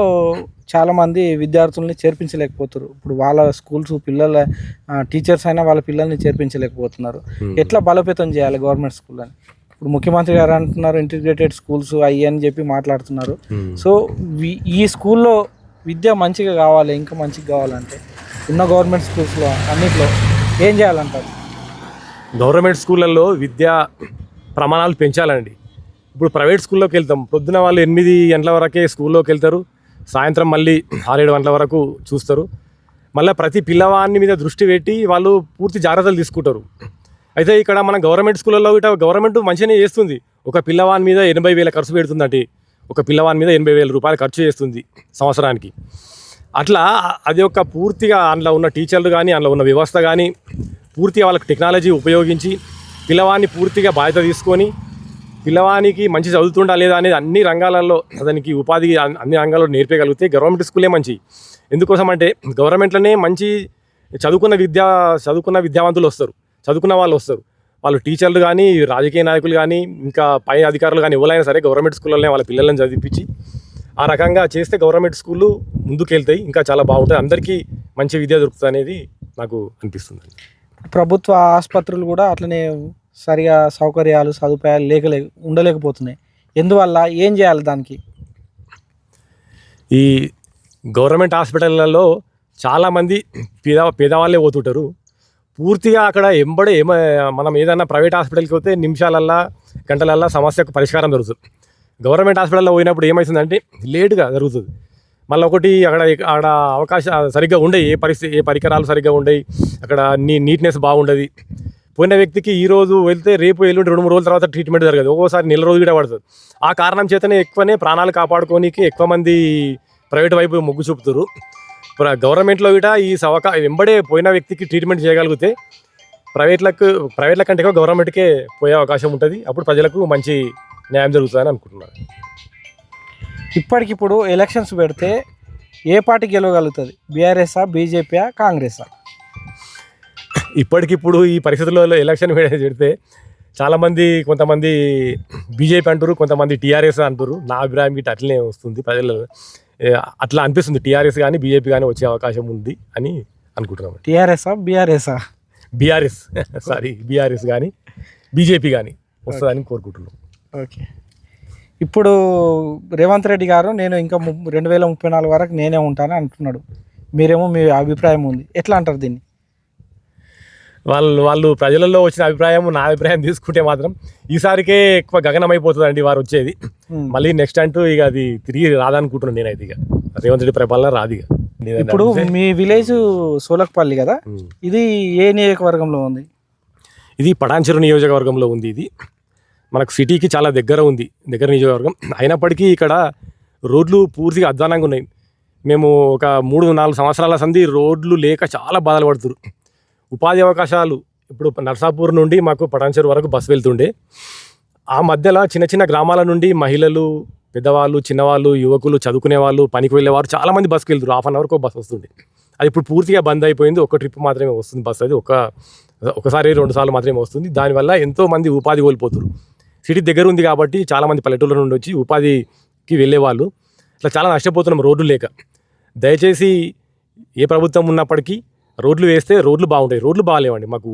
చాలామంది విద్యార్థుల్ని చేర్పించలేకపోతారు. ఇప్పుడు వాళ్ళ స్కూల్స్ పిల్లల టీచర్స్ అయినా వాళ్ళ పిల్లల్ని చేర్పించలేకపోతున్నారు. ఎట్లా బలోపేతం చేయాలి గవర్నమెంట్ స్కూల్ అని? ఇప్పుడు ముఖ్యమంత్రి గారు అంటున్నారు ఇంటిగ్రేటెడ్ స్కూల్స్ అయ్యి అని చెప్పి మాట్లాడుతున్నారు. సో ఈ స్కూల్లో విద్య మంచిగా కావాలి, ఇంకా మంచిగా కావాలంటే ఉన్న గవర్నమెంట్ స్కూల్స్లో అన్నిట్లో ఏం చేయాలంటారు? గవర్నమెంట్ స్కూళ్ళల్లో విద్యా ప్రమాణాలు పెంచాలండి. ఇప్పుడు ప్రైవేట్ స్కూల్లోకి వెళ్తాం, పొద్దున వాళ్ళు 8 గంటల వరకే స్కూల్లోకి వెళ్తారు, సాయంత్రం మళ్ళీ 6-7 గంటల వరకు చూస్తారు. మళ్ళీ ప్రతి పిల్లవాడిని మీద దృష్టి పెట్టి వాళ్ళు పూర్తి జాగ్రత్తలు తీసుకుంటారు. అయితే ఇక్కడ మన గవర్నమెంట్ స్కూళ్ళల్లో ఇట్లా గవర్నమెంట్ మంచిగానే చేస్తుంది. ఒక పిల్లవాని మీద 80,000 ఖర్చు పెడుతుందంటే, ఒక పిల్లవాని మీద 80,000 రూపాయలు ఖర్చు చేస్తుంది సంవత్సరానికి. అట్లా అది ఒక పూర్తిగా అందులో ఉన్న టీచర్లు కానీ, అందులో ఉన్న వ్యవస్థ కానీ పూర్తిగా వాళ్ళకి టెక్నాలజీ ఉపయోగించి పిల్లవాడిని పూర్తిగా బాధ్యత తీసుకొని పిల్లవానికి మంచి చదువుతుండా లేదా అనేది అన్ని రంగాలలో అతనికి ఉపాధి అన్ని రంగాల్లో నేర్పగలిగితే గవర్నమెంట్ స్కూలే మంచి. ఎందుకోసం అంటే గవర్నమెంట్లోనే మంచి చదువుకున్న విద్యావంతులు వస్తారు, చదువుకున్న వాళ్ళు వస్తారు. వాళ్ళు టీచర్లు కానీ, రాజకీయ నాయకులు కానీ, ఇంకా పై అధికారులు కానీ ఎవరైనా సరే గవర్నమెంట్ స్కూళ్ళనే వాళ్ళ పిల్లలను చదివించి ఆ రకంగా చేస్తే గవర్నమెంట్ స్కూళ్ళు ముందుకెళ్తాయి, ఇంకా చాలా బాగుంటుంది, అందరికీ మంచి విద్య దొరుకుతుంది అనేది నాకు అనిపిస్తుంది. ప్రభుత్వ ఆసుపత్రులు కూడా అట్లనే సరిగా సౌకర్యాలు సదుపాయాలు ఉండలేకపోతున్నాయి. ఎందువల్ల, ఏం చేయాలి దానికి? ఈ గవర్నమెంట్ హాస్పిటళ్ళలో చాలామంది పేదవాళ్ళే పోతుంటారు. పూర్తిగా అక్కడ మనం ఏదైనా ప్రైవేట్ హాస్పిటల్కి పోతే నిమిషాలల్లా గంటలల్లా సమస్యకు పరిష్కారం జరుగుతుంది. గవర్నమెంట్ హాస్పిటల్లో పోయినప్పుడు ఏమవుతుందంటే లేటుగా జరుగుతుంది. మళ్ళీ ఒకటి అక్కడ అవకాశం సరిగ్గా ఉండవు, ఏ పరికరాలు సరిగ్గా ఉండవు, అక్కడ నీట్నెస్ బాగుండదు. పోయిన వ్యక్తికి ఈరోజు వెళ్తే రేపు ఎల్లుండి 2-3 రోజుల తర్వాత ట్రీట్మెంట్ జరగదు, ఒక్కోసారి నెల రోజు కూడా పడుతుంది. ఆ కారణం చేతనే ఎక్కువనే ప్రాణాలు కాపాడుకోనికి ఎక్కువ మంది ప్రైవేట్ వైపు మొగ్గు చూపుతారు. గవర్నమెంట్లో కూడా ఈ వెంబడే పోయిన వ్యక్తికి ట్రీట్మెంట్ చేయగలిగితే ప్రైవేట్ల కంటే ఎక్కువ గవర్నమెంట్కే పోయే అవకాశం ఉంటుంది. అప్పుడు ప్రజలకు మంచి న్యాయం జరుగుతుందని అనుకుంటున్నాను. ఇప్పటికిప్పుడు ఎలక్షన్స్ పెడితే ఏ పార్టీ గెలవగలుగుతుంది? బీఆర్ఎస్ఆ, బీజేపీయా, కాంగ్రెసా? ఇప్పటికిప్పుడు ఈ పరిస్థితుల్లో ఎలక్షన్ పెడితే కొంతమంది బీజేపీ అంటారు, కొంతమంది టీఆర్ఎస్ అంటారు. నా అభిప్రాయం గిట్ట అట్లనే వస్తుంది, ప్రజలు అట్లా అనిపిస్తుంది. టీఆర్ఎస్ కానీ బీజేపీ కానీ వచ్చే అవకాశం ఉంది అని అనుకుంటున్నాం. బీఆర్ఎస్ కానీ బీజేపీ కానీ వస్తుందని కోరుకుంటున్నాం. ఓకే. ఇప్పుడు రేవంత్ రెడ్డి గారు నేను ఇంకా 2034 వరకు నేనే ఉంటాను అంటున్నాడు. మీరేమో మీ అభిప్రాయం ఉంది, ఎట్లా అంటారు దీన్ని? వాళ్ళు ప్రజలలో వచ్చిన అభిప్రాయం, నా అభిప్రాయం తీసుకుంటే మాత్రం ఈసారికే ఎక్కువ గగనమైపోతుందండి వారు వచ్చేది. మళ్ళీ నెక్స్ట్ అంటూ ఇక అది తిరిగి రాదనుకుంటున్నాను నేనైతే. ఇక రేవంత్ రెడ్డి పరిపాలన రాదు. ఇక ఇప్పుడు మీ విలేజ్ సోలకపల్లి కదా, ఇది ఏ నియోజకవర్గంలో ఉంది? ఇది పటాన్చెరు నియోజకవర్గంలో ఉంది. ఇది మనకు సిటీకి చాలా దగ్గర నియోజకవర్గం. అయినప్పటికీ ఇక్కడ రోడ్లు పూర్తిగా అధ్వానంగా ఉన్నాయి. మేము ఒక 3-4 సంవత్సరాల సంది రోడ్లు లేక చాలా బాధలు పడుతున్నారు. ఉపాధి అవకాశాలు ఇప్పుడు నర్సాపూర్ నుండి మాకు పటాన్చెరు వరకు బస్సు వెళ్తుండే. ఆ మధ్యలో చిన్న చిన్న గ్రామాల నుండి మహిళలు, పెద్దవాళ్ళు, చిన్నవాళ్ళు, యువకులు, చదువుకునే వాళ్ళు, పనికి వెళ్ళేవారు చాలామంది బస్సుకి వెళ్తారు. హాఫ్ అన్ అవర్కి ఒక బస్సు వస్తుండే. అది ఇప్పుడు పూర్తిగా బంద్ అయిపోయింది. ఒక ట్రిప్ మాత్రమే వస్తుంది బస్సు. అది ఒకసారి 2 సార్లు మాత్రమే వస్తుంది. దానివల్ల ఎంతోమంది ఉపాధి కోల్పోతారు. సిటీ దగ్గర ఉంది కాబట్టి చాలామంది పల్లెటూళ్ళ నుండి వచ్చి ఉపాధికి వెళ్ళేవాళ్ళు ఇట్లా చాలా నష్టపోతున్నాం రోడ్లు లేక. దయచేసి ఏ ప్రభుత్వం ఉన్నప్పటికీ రోడ్లు వేస్తే రోడ్లు బాగుంటాయి. రోడ్లు బాగాలేవండి. మాకు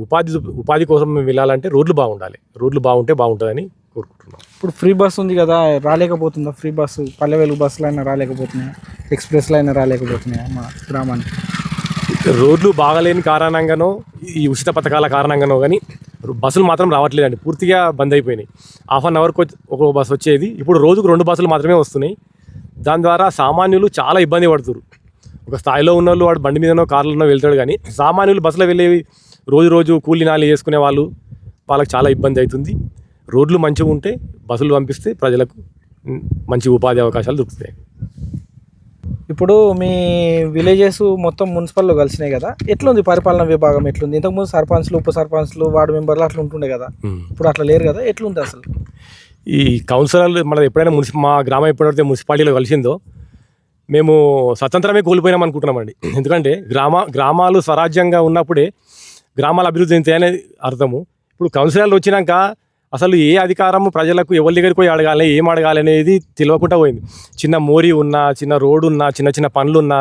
ఉపాధి కోసం మేము వెళ్ళాలంటే రోడ్లు బాగుండాలి. రోడ్లు బాగుంటే బాగుంటుందని కోరుకుంటున్నాం. ఇప్పుడు ఫ్రీ బస్ ఉంది కదా, రాలేకపోతుందా? ఫ్రీ బస్సు పల్లె వెలుగు బస్సులు అయినా రాలేకపోతున్నాయా? ఎక్స్ప్రెస్లు అయినా రాలేకపోతున్నాయా మా గ్రామానికి? రోడ్లు బాగాలేని కారణంగానో ఈ ఉచిత పథకాల కారణంగానో కానీ బస్సులు మాత్రం రావట్లేదండి. పూర్తిగా బంద్ అయిపోయినాయి. హాఫ్ అన్ అవర్కి ఒక బస్సు వచ్చేది. ఇప్పుడు రోజుకు 2 బస్సులు మాత్రమే వస్తున్నాయి. దాని ద్వారా సామాన్యులు చాలా ఇబ్బంది పడుతున్నారు. ఒక స్థాయిలో ఉన్న వాళ్ళు వాడు బండి మీదనో కార్లోనో వెళ్తాడు, కానీ సామాన్యులు బస్సులో వెళ్ళేవి రోజు కూలి నాలి చేసుకునే వాళ్ళకి చాలా ఇబ్బంది అవుతుంది. రోడ్లు మంచిగా ఉంటే బస్సులు పంపిస్తే ప్రజలకు మంచి ఉపాధి అవకాశాలు దొరుకుతాయి. ఇప్పుడు మీ విలేజెస్ మొత్తం మున్సిపల్లో కలిసినాయి కదా, ఎట్లుంది పరిపాలనా విభాగం? ఎట్లుంది? ఇంతకుముందు సర్పంచ్లు, ఉప సర్పంచ్లు, వార్డు మెంబర్లు అట్లా ఉంటుండే కదా, ఇప్పుడు అట్లా లేరు కదా, ఎట్లుంది అసలు? ఈ కౌన్సిలర్లు మన ఎప్పుడైనా మా గ్రామం ఎప్పుడైతే మున్సిపాలిటీలో కలిసిందో మేము స్వతంత్రమే కోల్పోయినాం అనుకుంటున్నామండి. ఎందుకంటే గ్రామాలు స్వరాజ్యంగా ఉన్నప్పుడే గ్రామాల అభివృద్ధి చెందుతాయనే అర్థము. ఇప్పుడు కౌన్సిలర్లు వచ్చినాక అసలు ఏ అధికారము ప్రజలకు ఎవరి దగ్గరికి పోయి అడగాలి, ఏం అడగాలి అనేది తెలియకుండా పోయింది. చిన్న మోరీ ఉన్నా, చిన్న రోడ్డు ఉన్నా, చిన్న పనులు ఉన్నా,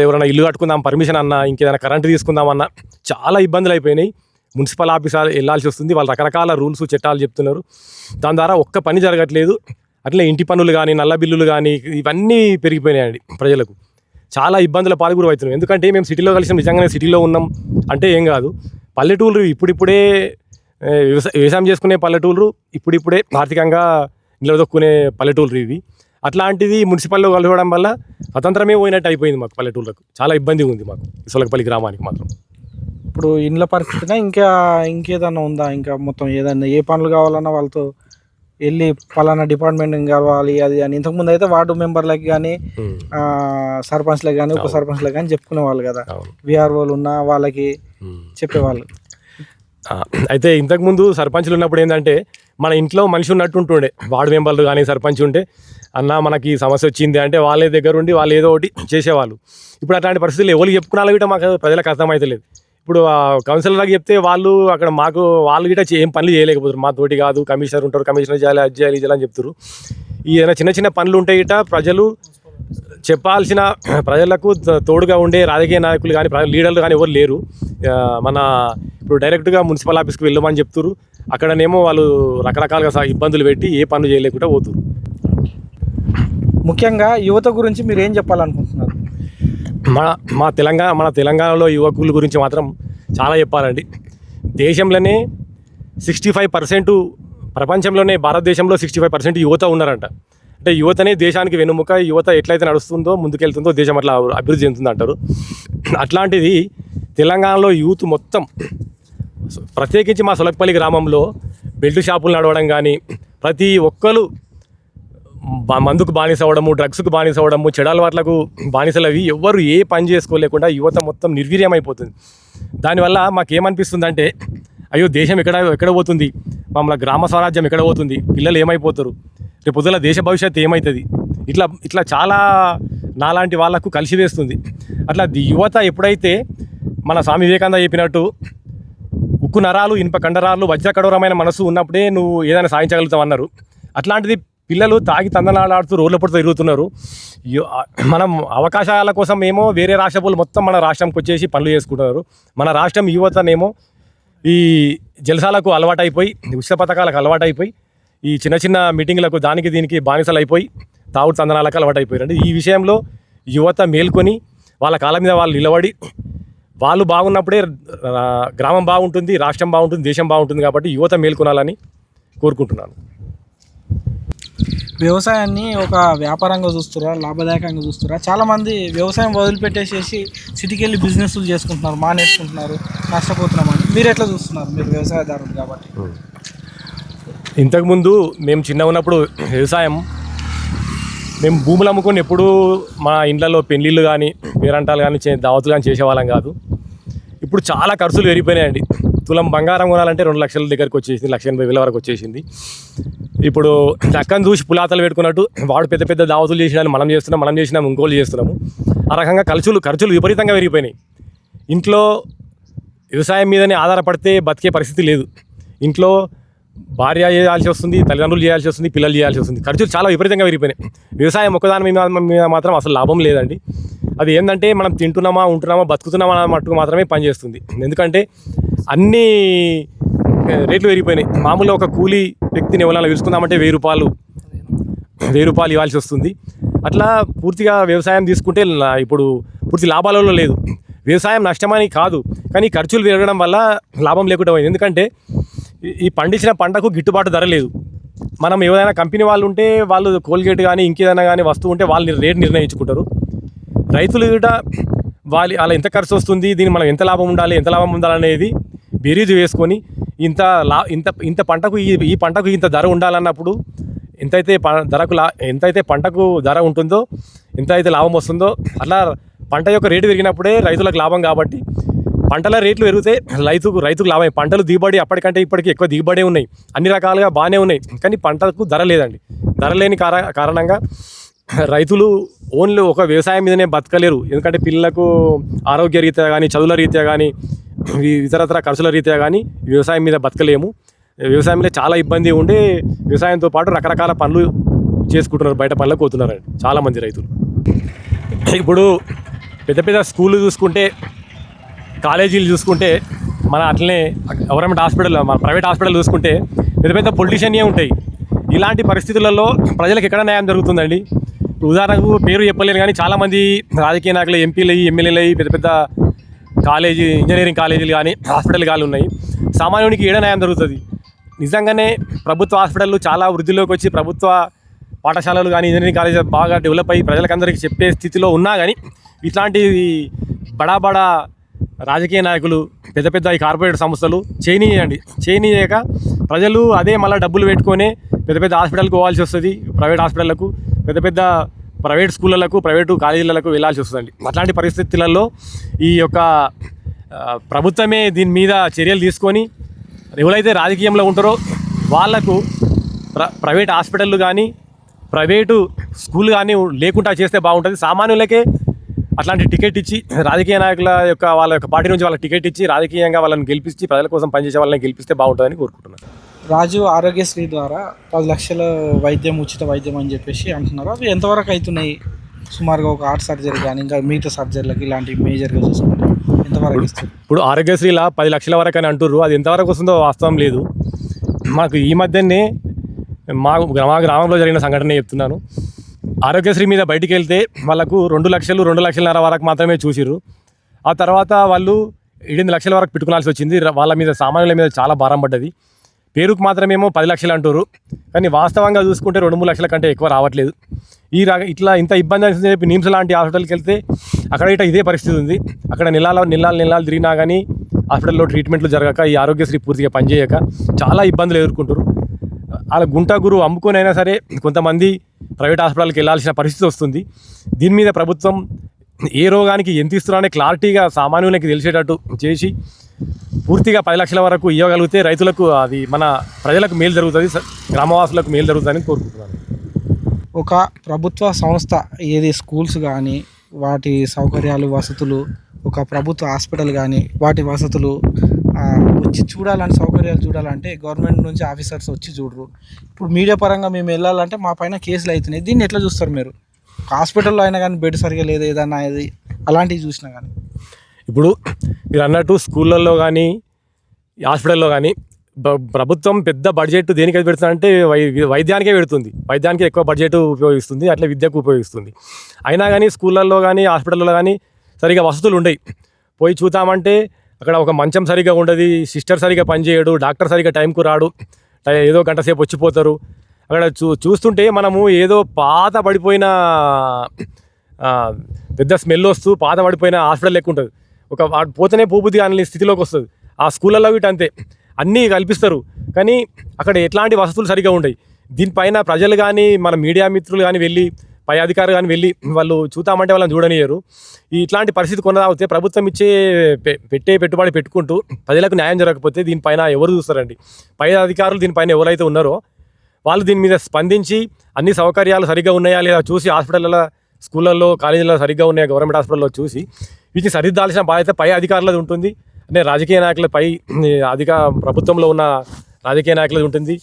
ఎవరైనా ఇల్లు కట్టుకుందాం పర్మిషన్ అన్నా, ఇంకేదైనా కరెంటు తీసుకుందామన్నా చాలా ఇబ్బందులు అయిపోయినాయి. మున్సిపల్ ఆఫీస్ వెళ్ళాల్సి వస్తుంది. వాళ్ళు రకరకాల రూల్స్, చట్టాలు చెప్తున్నారు. దాని ద్వారా ఒక్క పని జరగట్లేదు. అట్లే ఇంటి పన్నులు కానీ, నల్ల బిల్లులు కానీ ఇవన్నీ పెరిగిపోయినాయండి. ప్రజలకు చాలా ఇబ్బందుల పాల్గొరు అవుతున్నాం. ఎందుకంటే మేము సిటీలో కలిసి నిజంగానే సిటీలో ఉన్నాం అంటే ఏం కాదు. పల్లెటూళ్ళు ఇప్పుడిప్పుడే వ్యవసాయం చేసుకునే పల్లెటూళ్ళు, ఇప్పుడిప్పుడే ఆర్థికంగా నిలదొక్కునే పల్లెటూళ్ళు ఇవి. అట్లాంటిది మున్సిపల్లో కలవడం వల్ల స్వతంత్రమే పోయినట్టు అయిపోయింది మాకు. పల్లెటూళ్ళకు చాలా ఇబ్బందిగా ఉంది మాకు, సొలగపల్లి గ్రామానికి మాత్రం. ఇప్పుడు ఇండ్ల పరిస్థితినా ఇంకేదన్నా ఉందా? ఇంకా మొత్తం ఏదన్నా ఏ పనులు కావాలన్నా వాళ్ళతో వెళ్ళి పలానా డిపార్ట్మెంట్ కావాలి అది అని. ఇంతకుముందు అయితే వార్డు మెంబర్లకి కానీ, సర్పంచ్లకు కానీ, ఉప సర్పంచ్లకు కానీ చెప్పుకునే వాళ్ళు కదా, విఆర్ఓలు ఉన్న వాళ్ళకి చెప్పేవాళ్ళు. అయితే ఇంతకుముందు సర్పంచ్లు ఉన్నప్పుడు ఏంటంటే మన ఇంట్లో మనిషి ఉన్నట్టు ఉంటుండే. వార్డు మెంబర్లు కానీ సర్పంచ్ ఉంటే అన్న మనకి సమస్య వచ్చింది అంటే వాళ్ళే దగ్గర ఉండి వాళ్ళు ఏదో ఒకటి చేసేవాళ్ళు. ఇప్పుడు అట్లాంటి పరిస్థితులు ఎవరికి చెప్పుకున్నా గిట్ట మాకు ప్రజలకు అర్థమవుతలేదు. ఇప్పుడు కౌన్సిలర్లకు చెప్తే వాళ్ళు అక్కడ వాళ్ళు గిట్ట ఏం పనులు చేయలేకపోతారు. మా తోటి కాదు, కమిషనర్ ఉంటారు, కమిషనర్ చేయాలి, అది చేయాలి, ఇది అని చెప్తారు. ఏదైనా చిన్న పనులు ఉంటాయి గిట్ట ప్రజలు చెప్పాల్సిన, ప్రజలకు తోడుగా ఉండే రాజకీయ నాయకులు కానీ లీడర్లు కానీ ఎవరు లేరు. ఇప్పుడు డైరెక్ట్గా మున్సిపల్ ఆఫీస్కి వెళ్ళమని చెప్తారు. అక్కడనేమో వాళ్ళు రకరకాలుగా ఇబ్బందులు పెట్టి ఏ పనులు చేయలేకుండా పోతారు. ముఖ్యంగా యువత గురించి మీరు ఏం చెప్పాలనుకుంటున్నారు? మన తెలంగాణలో యువకుల గురించి మాత్రం చాలా చెప్పాలండి. దేశంలోనే 65%, ప్రపంచంలోనే భారతదేశంలో 65% యువత ఉన్నారంట. అంటే యువతనే దేశానికి వెన్నుముక. యువత ఎట్లయితే నడుస్తుందో, ముందుకెళ్తుందో దేశం అట్లా అభివృద్ధి చెందుతుంది అంటారు. అట్లాంటిది తెలంగాణలో యూత్ మొత్తం, ప్రత్యేకించి మా సొలగపల్లి గ్రామంలో బెల్ట్ షాపులు నడవడం కానీ, ప్రతి ఒక్కరు మందుకు బానిస అవ్వడము, డ్రగ్స్కు బానిస అవ్వడము, చెడు అలవాట్లకు బానిసలు అవి ఎవ్వరు ఏ పని చేసుకోలేకుండా యువత మొత్తం నిర్వీర్యం అయిపోతుంది. దానివల్ల మాకేమనిపిస్తుందంటే అయ్యో దేశం ఎక్కడ పోతుంది, మమ్మల్ని గ్రామ స్వరాజ్యం ఎక్కడ పోతుంది, పిల్లలు ఏమైపోతారు, రేపు పొద్దున దేశ భవిష్యత్తు ఏమవుతుంది, ఇట్లా చాలా నాలాంటి వాళ్ళకు కలిసి వేస్తుంది. అట్లా యువత ఎప్పుడైతే మన స్వామి వివేకానంద చెప్పినట్టు ఉక్కు నరాలు, ఇనుప కండరాలు, వజ్రకఠోరమైన మనసు ఉన్నప్పుడే నువ్వు ఏదైనా సాధించగలుగుతావు అన్నారు. అట్లాంటిది పిల్లలు తాగి తందనాలాడుతూ రోడ్ల పడుతూ తిరుగుతున్నారు. మనం అవకాశాల కోసం ఏమో వేరే రాష్ట్రాలు మొత్తం మన రాష్ట్రంకి వచ్చేసి పనులు చేసుకుంటున్నారు. మన రాష్ట్రం యువతనేమో ఈ జలసాలకు అలవాటైపోయి, ఉచిత పథకాలకు అలవాటైపోయి, ఈ చిన్న మీటింగ్లకు దీనికి బానిసలు అయిపోయి తాగుడు తందనాలకు అలవాటైపోయారండి. ఈ విషయంలో యువత మేల్కొని వాళ్ళ కాళ్ళ మీద వాళ్ళు నిలబడి, వాళ్ళు బాగున్నప్పుడే గ్రామం బాగుంటుంది, రాష్ట్రం బాగుంటుంది, దేశం బాగుంటుంది. కాబట్టి యువత మేల్కొనాలని కోరుకుంటున్నాను. వ్యవసాయాన్ని ఒక వ్యాపారంగా చూస్తారా, లాభదాయకంగా చూస్తారా? చాలామంది వ్యవసాయం వదిలిపెట్టేసేసి సిటీకి వెళ్ళి బిజినెస్లు చేసుకుంటున్నారు, మానేసుకుంటున్నారు, నష్టపోతున్నామని. మీరు ఎట్లా చూస్తున్నారు? మీరు వ్యవసాయదారులు కాబట్టి. ఇంతకుముందు మేము చిన్న ఉన్నప్పుడు వ్యవసాయం, మేము భూములు అమ్ముకొని ఎప్పుడూ మా ఇండ్లలో పెళ్ళిళ్ళు కానీ, పేరంటాలు కానీ, దావతులు కానీ చేసేవాళ్ళం కాదు. ఇప్పుడు చాలా ఖర్చులు పెరిగిపోయినాయండి. తులం బంగారం కొనాలంటే 2 లక్షల దగ్గరకు వచ్చేసింది, 1,80,000 వరకు వచ్చేసింది. ఇప్పుడు చక్కని చూసి పులాతలు పెట్టుకున్నట్టు వాడు పెద్ద పెద్ద దావతులు చేసినాను మనం చేసినాం ఇంకోళ్ళు చేస్తున్నాము. ఆ రకంగా ఖర్చులు విపరీతంగా పెరిగిపోయినాయి. ఇంట్లో వ్యవసాయం మీదనే ఆధారపడితే బతికే పరిస్థితి లేదు. ఇంట్లో భార్య చేయాల్సి వస్తుంది, తల్లిదండ్రులు చేయాల్సి వస్తుంది, పిల్లలు చేయాల్సి వస్తుంది. ఖర్చులు చాలా విపరీతంగా పెరిగిపోయినాయి. వ్యవసాయం ఒక్కదాని మీద మాత్రం అసలు లాభం లేదండి. అది ఏంటంటే మనం తింటున్నామా, ఉంటున్నామా, బతుకుతున్నామా అన్న మట్టుకు మాత్రమే పనిచేస్తుంది. ఎందుకంటే అన్నీ రేట్లు పెరిగిపోయినాయి. మామూలుగా ఒక కూలీ వ్యక్తిని ఎవరైనా పిలుచుకుందామంటే 1,000 రూపాయలు ఇవ్వాల్సి వస్తుంది. అట్లా పూర్తిగా వ్యవసాయం తీసుకుంటే ఇప్పుడు పూర్తి లాభాలలో లేదు. వ్యవసాయం నష్టమని కాదు, కానీ ఖర్చులు పెరగడం వల్ల లాభం లేకుండా పోయింది. ఎందుకంటే ఈ పండించిన పంటకు గిట్టుబాటు ధర లేదు. మనం ఏదైనా కంపెనీ వాళ్ళు ఉంటే వాళ్ళు కోల్గేట్ కానీ ఇంకేదైనా కానీ వస్తువు ఉంటే వాళ్ళు రేట్ నిర్ణయించుకుంటారు. రైతులు కూడా అలా ఎంత ఖర్చు వస్తుంది, దీన్ని మనం ఎంత లాభం ఉండాలనేది బేరీజు వేసుకొని ఇంత పంటకు ఈ పంటకు ఇంత ధర ఉండాలన్నప్పుడు ఎంతైతే పంటకు ధర ఉంటుందో, ఎంతైతే లాభం వస్తుందో అట్లా పంట యొక్క రేటు పెరిగినప్పుడే రైతులకు లాభం. కాబట్టి పంటల రేట్లు పెరిగితే రైతుకు లాభం. పంటలు దిగుబడి అప్పటికంటే ఇప్పటికీ ఎక్కువ దిగుబడే ఉన్నాయి, అన్ని రకాలుగా బాగానే ఉన్నాయి. కానీ పంటకు ధర లేదండి. ధర లేని కారణంగా రైతులు ఓన్లీ ఒక వ్యవసాయం మీదనే బతకలేరు. ఎందుకంటే పిల్లలకు ఆరోగ్య రీత్యా కానీ, చదువుల రీత్యా కానీ, ఇతరత్ర ఖర్చుల రీత్యా కానీ వ్యవసాయం మీద బతకలేము. వ్యవసాయంలో చాలా ఇబ్బంది ఉండే వ్యవసాయంతో పాటు రకరకాల పనులు చేసుకుంటున్నారు, బయట పనులకు పోతున్నారండి చాలామంది రైతులు. ఇప్పుడు పెద్ద పెద్ద స్కూళ్ళు చూసుకుంటే, కాలేజీలు చూసుకుంటే, మన అట్లనే గవర్నమెంట్ హాస్పిటల్, మన ప్రైవేట్ హాస్పిటల్ చూసుకుంటే పెద్ద పెద్ద పొలిటీషియన్యే ఉంటాయి. ఇలాంటి పరిస్థితులలో ప్రజలకు ఎక్కడ న్యాయం జరుగుతుందండి? ఉదాహరణకు పేరు చెప్పలేను కానీ చాలామంది రాజకీయ నాయకులు, ఎంపీలు అయ్యి, ఎమ్మెల్యేలు అయ్యి పెద్ద పెద్ద ఇంజనీరింగ్ కాలేజీలు కానీ, హాస్పిటల్ కానీ ఉన్నాయి. సామాన్యునికి ఏడ న్యాయం జరుగుతుంది? నిజంగానే ప్రభుత్వ హాస్పిటళ్ళు చాలా వృద్ధిలోకి వచ్చి, ప్రభుత్వ పాఠశాలలు కానీ, ఇంజనీరింగ్ కాలేజీ బాగా డెవలప్ అయ్యి ప్రజలకందరికీ చెప్పే స్థితిలో ఉన్నా కానీ ఇట్లాంటి బడా రాజకీయ నాయకులు, పెద్ద పెద్ద ఈ కార్పొరేట్ సంస్థలు చేయనీయక ప్రజలు అదే మళ్ళీ డబ్బులు పెట్టుకొని పెద్ద పెద్ద హాస్పిటల్కి పోవాల్సి వస్తుంది. ప్రైవేట్ హాస్పిటళ్లకు, పెద్ద ప్రైవేట్ స్కూళ్ళకు, ప్రైవేటు కాలేజీలకు వెళ్ళాల్సి వస్తుందండి. అట్లాంటి పరిస్థితులలో ఈ యొక్క ప్రభుత్వమే దీని మీద చర్యలు తీసుకొని ఎవరైతే రాజకీయంలో ఉంటారో వాళ్లకు ప్రైవేట్ హాస్పిటళ్ళు కానీ, ప్రైవేటు స్కూల్ కానీ లేకుండా చేస్తే బాగుంటుంది. సామాన్యులకే అట్లాంటి టికెట్ ఇచ్చి, రాజకీయ నాయకుల యొక్క వాళ్ళ యొక్క పార్టీ నుంచి వాళ్ళకి టికెట్ ఇచ్చి రాజకీయంగా వాళ్ళని గెలిపించి ప్రజల కోసం పనిచేసే వాళ్ళని గెలిపిస్తే బాగుంటుందని కోరుకుంటున్నాను. రాజు ఆరోగ్యశ్రీ ద్వారా 10 లక్షల ఉచిత వైద్యం అని చెప్పేసి అంటున్నారు. అవి ఎంతవరకు అవుతున్నాయి? సుమారుగా ఒక హార్ట్ సర్జరీ కానీ, ఇంకా మిగతా సర్జరీలకు ఇలాంటి మేజర్గా చూసుకుంటే ఎంతవరకు ఇస్తుంది? ఇప్పుడు ఆరోగ్యశ్రీలా 10 లక్షల వరకు అని అంటుర్రు. అది ఎంతవరకు వస్తుందో వాస్తవం లేదు. మాకు ఈ మధ్యనే మా గ్రామంలో జరిగిన సంఘటన చెప్తున్నాను. ఆరోగ్యశ్రీ మీద బయటికి వెళ్తే వాళ్ళకు 2 లక్షలు, 2,50,000 వరకు మాత్రమే చూసిర్రు. ఆ తర్వాత వాళ్ళు 8 లక్షల వరకు పెట్టుకోవాల్సి వచ్చింది. వాళ్ళ మీద, సామాన్యుల మీద చాలా భారం పడ్డది. పేరుకు మాత్రమేమో 10 లక్షలు అంటారు, కానీ వాస్తవంగా చూసుకుంటే 2-3 లక్షల కంటే ఎక్కువ రావట్లేదు. ఇంత ఇబ్బంది అని చెప్పి నిమ్స్ లాంటి హాస్పిటల్కి వెళ్తే అక్కడ ఇదే పరిస్థితి ఉంది. అక్కడ నెలలు తిరిగినా కానీ హాస్పిటల్లో ట్రీట్మెంట్లు జరగక, ఈ ఆరోగ్యశ్రీ పూర్తిగా పనిచేయక చాలా ఇబ్బందులు ఎదుర్కొంటారు. అలా గుంటగురు అమ్ముకొని అయినా సరే కొంతమంది ప్రైవేట్ హాస్పిటల్కి వెళ్ళాల్సిన పరిస్థితి వస్తుంది. దీని మీద ప్రభుత్వం ఏ రోగానికి ఎంత ఇస్తున్నారనే క్లారిటీగా సామాన్యులకి తెలిసేటట్టు చేసి పూర్తిగా 10 లక్షల వరకు ఇవ్వగలిగితే రైతులకు, అది మన ప్రజలకు మేలు జరుగుతుంది, గ్రామవాసులకు మేలు జరుగుతుందని కోరుకుంటున్నాను. ఒక ప్రభుత్వ సంస్థ ఏది స్కూల్స్ కానీ, వాటి సౌకర్యాలు, వసతులు, ఒక ప్రభుత్వ హాస్పిటల్ కానీ వాటి వసతులు వచ్చి సౌకర్యాలు చూడాలంటే గవర్నమెంట్ నుంచి ఆఫీసర్స్ వచ్చి చూడరు. ఇప్పుడు మీడియా పరంగా మేము వెళ్ళాలంటే మా పైన కేసులు అవుతున్నాయి. దీన్ని ఎట్లా చూస్తారు మీరు? హాస్పిటల్లో అయినా కానీ బెడ్ సరిగా లేదు, ఏదన్నా అలాంటివి చూసినా కానీ. ఇప్పుడు మీరు అన్నట్టు స్కూళ్ళల్లో కానీ, హాస్పిటల్లో కానీ ప్రభుత్వం పెద్ద బడ్జెట్ దేనికి పెడుతుందంటే వైద్యానికే పెడుతుంది. వైద్యానికి ఎక్కువ బడ్జెట్ ఉపయోగిస్తుంది, అట్లా విద్యకు ఉపయోగిస్తుంది. అయినా కానీ స్కూళ్ళల్లో కానీ, హాస్పిటల్లో కానీ సరిగా వసతులు ఉండవు. పోయి చూద్దామంటే అక్కడ ఒక మంచం సరిగా ఉండదు, సిస్టర్ సరిగా పనిచేయడు, డాక్టర్ సరిగా టైంకు రాడు, ఏదో గంట సేపు వచ్చిపోతారు. అక్కడ చూస్తుంటే మనము ఏదో పాత పడిపోయిన పెద్ద స్మెల్ వస్తూ పాత పడిపోయిన హాస్పిటల్ లెక్క ఉంటుంది. ఒక పోతేనే పోబుద్ది అనే స్థితిలోకి వస్తుంది. ఆ స్కూళ్ళల్లో వీటి అంతే, అన్నీ కల్పిస్తారు, కానీ అక్కడ ఎట్లాంటి వసతులు సరిగా ఉండవు. దీనిపైన ప్రజలు కానీ, మన మీడియా మిత్రులు కానీ వెళ్ళి పై అధికారులు కానీ వెళ్ళి వాళ్ళు చూద్దామంటే వాళ్ళని చూడనియరు. ఇట్లాంటి పరిస్థితి కొనసాగితే ప్రభుత్వం ఇచ్చే పెట్టే పెట్టుబడి పెట్టుకుంటూ ప్రజలకు న్యాయం జరగకపోతే దీనిపైన ఎవరు చూస్తారండి? పై అధికారులు దీనిపైన ఎవరైతే ఉన్నారో వాళ్ళు దీని మీద స్పందించి అన్ని సౌకర్యాలు సరిగ్గా ఉన్నాయా లేదా చూసి హాస్పిటల్లో, స్కూళ్ళల్లో, కాలేజీల్లో సరిగ్గా ఉన్నాయా గవర్నమెంట్ హాస్పిటల్లో చూసి వీటిని సరిదిద్దాల్సిన బాధ్యత పై అధికారులది ఉంటుంది. అంటే రాజకీయ నాయకులపై ప్రభుత్వంలో ఉన్న రాజకీయ నాయకులది ఉంటుంది.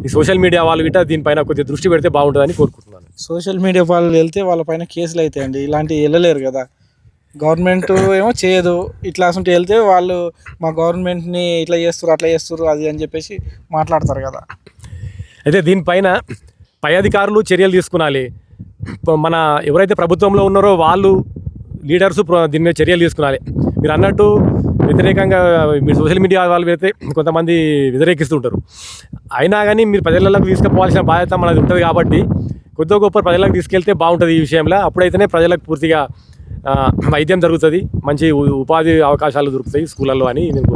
ఈ సోషల్ మీడియా వాళ్ళు గిట్ట దీనిపైన కొద్దిగా దృష్టి పెడితే బాగుంటుందని కోరుకుంటున్నాను. సోషల్ మీడియా వాళ్ళు వెళ్తే వాళ్ళపైన కేసులు అవుతాయండి. ఇలాంటివి వెళ్ళలేరు కదా, గవర్నమెంట్ ఏమో చేయదు. ఇట్లా అసలు వెళ్తే వాళ్ళు మా గవర్నమెంట్ని ఇట్లా చేస్తారు అట్లా చేస్తారు అది అని చెప్పేసి మాట్లాడతారు కదా. అయితే దీనిపైన పై అధికారులు చర్యలు తీసుకునాలి. మన ఎవరైతే ప్రభుత్వంలో ఉన్నారో వాళ్ళు లీడర్స్ దీని మీద చర్యలు తీసుకునాలి. మీరు అన్నట్టు వ్యతిరేకంగా మీరు సోషల్ మీడియా వాళ్ళు అయితే కొంతమంది వ్యతిరేకిస్తుంటారు. అయినా కానీ మీరు ప్రజలకు తీసుకుపోవాల్సిన బాధ్యత మనది ఉంటుంది కాబట్టి కొద్దిగా గొప్ప ప్రజలకు తీసుకెళ్తే బాగుంటుంది ఈ విషయంలో. అప్పుడైతేనే ప్రజలకు పూర్తిగా వైద్యం జరుగుతుంది, మంచి ఉపాధి అవకాశాలు దొరుకుతాయి స్కూళ్ళల్లో అని నేను